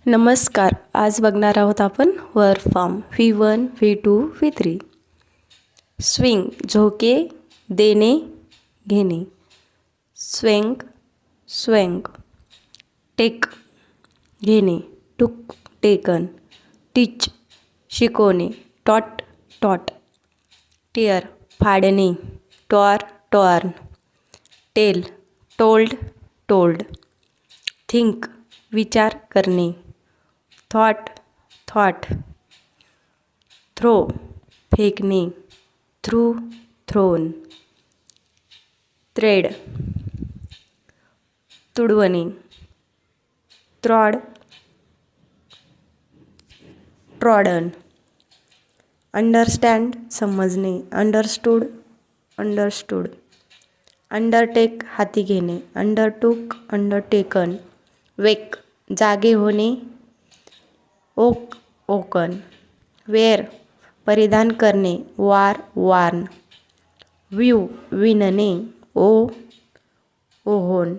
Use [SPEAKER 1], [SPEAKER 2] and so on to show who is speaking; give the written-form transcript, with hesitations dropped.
[SPEAKER 1] नमस्कार. आज बघणार आहोत आपण verb form V1, V2, V3. Swing झोके, देणे, घेणे. स्वेंग, स्वेंग. टेक घेणे, टूक, टेकन. टीच शिकवणे, टॉट, टॉट. टिअर फाडणे, tore, torn. Tell told, told. Think विचार करणे, थॉट, थॉट. थ्रो फेकणे, थ्रू, थ्रोन. थ्रेड तुडवणे, ट्रॉड, ट्रॉडन. अंडरस्टँड समजणे, अंडरस्टूड, अंडरस्टूड. अंडरटेक हाती घेणे, अंडरटूक, अंडरटेकन. वेक जागे होणे, ओक, ओकन. वेअर परिधान करणे, वार, वार्न. व्ह्यू विणणे, ओ, ओहोन.